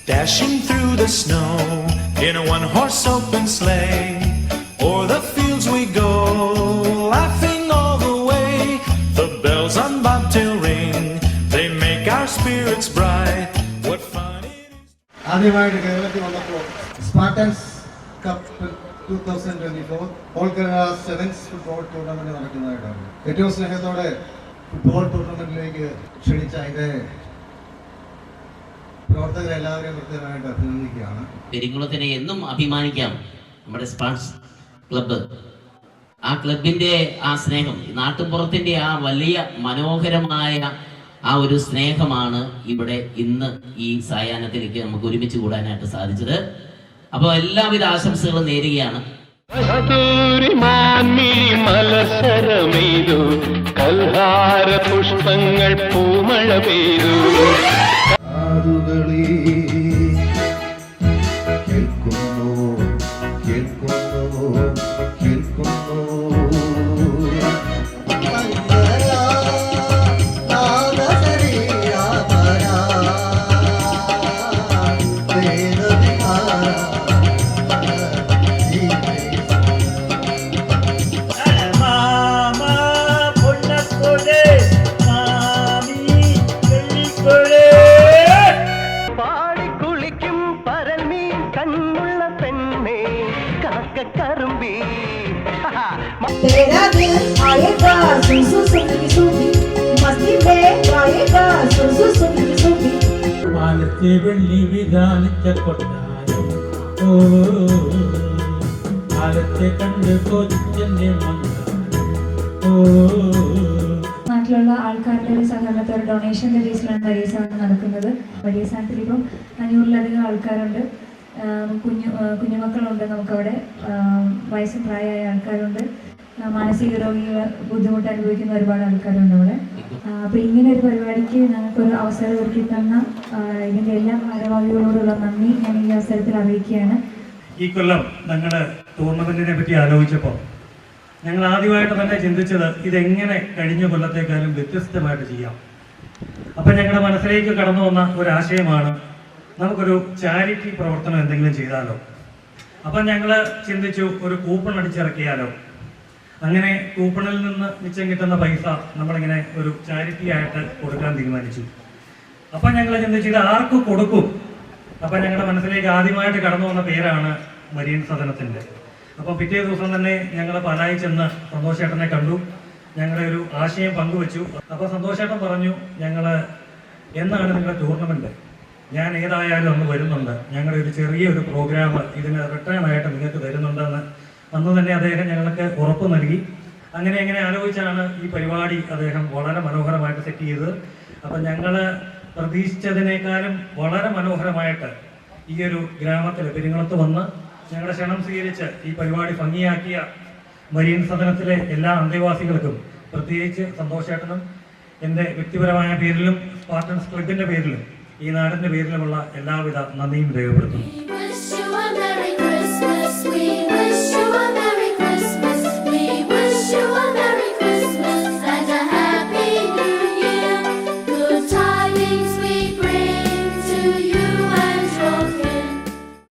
Dashing through the snow in a one-horse open sleigh, o'er the fields we go, laughing all the way. The bells on bobtail ring, they make our spirits bright. What fun it is! ആദ്യമായിട്ട് കേരളത്തിൽ വന്നപ്പോൾ Spartans cup 2024 all Kerala sevens football tournament നടക്കുന്നതായിട്ടാണ്. ഏറ്റവും സ്നേഹത്തോടെ football ടൂർണമെന്റിലേക്ക് ക്ഷണിച്ച അതിന്റെ പ്രവർത്തകരെല്ലാവരെയും കൃത്യമായിട്ട് അഭിനന്ദിക്കുകയാണ്. പെരിങ്കുളത്തിനെ എന്നും അഭിമാനിക്കാം. നമ്മുടെ സ്പോർട്സ് ക്ലബ്ബ്, ആ ക്ലബിന്റെ ആ സ്നേഹം, നാട്ടുപുറത്തിന്റെ ആ വലിയ മനോഹരമായ ആ ഒരു സ്നേഹമാണ് ഇവിടെ ഇന്ന് ഈ സായാഹ്നത്തിലേക്ക് നമുക്ക് ഒരുമിച്ച് കൂടാനായിട്ട് സാധിച്ചത്. അപ്പോൾ എല്ലാവിധ ആശംസകളും നേരുകയാണ്. കൽഹാര പുഷ്പങ്ങൾ പൂമഴ പെയ്തു. तेरा दिल आएगा सुसु सुनी सुनी मस्ती में आएगा सुसु सुनी सुनी मानते वेल्ली विधानिച്ച കൊട്ടാരം ഓ ആലത്തെ കണ്ട് കൊച്ചന്റെ മങ്ങാരം ഓ. നാട്ടിലുള്ള ആൾക്കാരുടെ ഒരു സഹകരണത്തോടെ ഡൊണേഷൻ്റെ ബേസിലാണ് വലിയ സാധനം നടക്കുന്നത്. വലിയ സാധനത്തിൽ ഇപ്പം 500-ലധികം ആൾക്കാരുണ്ട്. കുഞ്ഞുമക്കളുണ്ട്, നമുക്കവിടെ വയസ്സ് പ്രായമായ ആൾക്കാരുണ്ട്, മാനസിക രോഗികൾ ബുദ്ധിമുട്ട് അനുഭവിക്കുന്ന ഒരുപാട് ആൾക്കാരുണ്ട് അവിടെ. അപ്പോൾ ഇങ്ങനെ ഒരു പരിപാടിക്ക് ഞങ്ങൾക്കൊരു അവസരം ഒരുക്കി തന്ന ഇതിൻ്റെ എല്ലാ ഭാരവാഹികളോടുള്ള നന്ദി ഞാൻ ഈ അവസരത്തിൽ അറിയിക്കുകയാണ്. ഈ കൊല്ലം ഞങ്ങൾ ടൂർണമെൻറ്റിനെ പറ്റി ആലോചിച്ചപ്പോൾ ഞങ്ങൾ ആദ്യമായിട്ട് തന്നെ ചിന്തിച്ചത് ഇതെങ്ങനെ കഴിഞ്ഞ കൊല്ലത്തേക്കാളും വ്യത്യസ്തമായിട്ട് ചെയ്യാം. അപ്പം ഞങ്ങളുടെ മനസ്സിലേക്ക് കടന്നു വന്ന ഒരാശയമാണ് നമുക്കൊരു ചാരിറ്റി പ്രവർത്തനം എന്തെങ്കിലും ചെയ്താലോ. അപ്പം ഞങ്ങൾ ചിന്തിച്ചു ഒരു കൂപ്പൺ അടിച്ചിറക്കിയാലോ. അങ്ങനെ കൂപ്പണിൽ നിന്ന് മിച്ചം കിട്ടുന്ന പൈസ നമ്മളിങ്ങനെ ഒരു ചാരിറ്റി ആയിട്ട് കൊടുക്കാൻ തീരുമാനിച്ചു. അപ്പം ഞങ്ങൾ ചിന്തിച്ചു ഇത് ആർക്ക് കൊടുക്കും. അപ്പം ഞങ്ങളുടെ മനസ്സിലേക്ക് ആദ്യമായിട്ട് കടന്നു വന്ന പേരാണ് മരിയൻ സദനത്തിൻ്റെ. അപ്പം പിറ്റേ ദിവസം തന്നെ ഞങ്ങൾ പാലായി ചെന്ന് സന്തോഷേട്ടനെ കണ്ടു, ഞങ്ങളുടെ ഒരു ആശയം പങ്കുവെച്ചു. അപ്പോൾ സന്തോഷേട്ടൻ പറഞ്ഞു, ഞങ്ങൾ എന്നാണ് നിങ്ങളുടെ ടൂർണമെൻറ്റ്, ഞാൻ ഏതായാലും അന്ന് വരുന്നുണ്ട്, ഞങ്ങളുടെ ഒരു ചെറിയൊരു പ്രോഗ്രാം ഇതിന് റിട്ടേൺ ആയിട്ട് നിങ്ങൾക്ക് തരുന്നുണ്ടെന്ന് അന്ന് തന്നെ അദ്ദേഹം ഞങ്ങൾക്ക് ഉറപ്പ് നൽകി. അങ്ങനെ ആലോചിച്ചാണ് ഈ പരിപാടി അദ്ദേഹം വളരെ മനോഹരമായിട്ട് സെറ്റ് ചെയ്തത്. അപ്പം ഞങ്ങൾ പ്രതീക്ഷിച്ചതിനേക്കാളും വളരെ മനോഹരമായിട്ട് ഈ ഒരു ഗ്രാമത്തിൽ പെരിങ്കുളത്ത് വന്ന് ഞങ്ങളുടെ ക്ഷണം സ്വീകരിച്ച് ഈ പരിപാടി ഭംഗിയാക്കിയ മരിയൻ സദനത്തിലെ എല്ലാ അന്തേവാസികൾക്കും, പ്രത്യേകിച്ച് സന്തോഷേട്ടനും എൻ്റെ വ്യക്തിപരമായ പേരിലും സ്പാർട്ടൻസ് ക്ലബിൻ്റെ പേരിലും ഈ നാടിൻ്റെ പേരിലുമുള്ള എല്ലാവിധ നന്ദിയും രേഖപ്പെടുത്തുന്നു.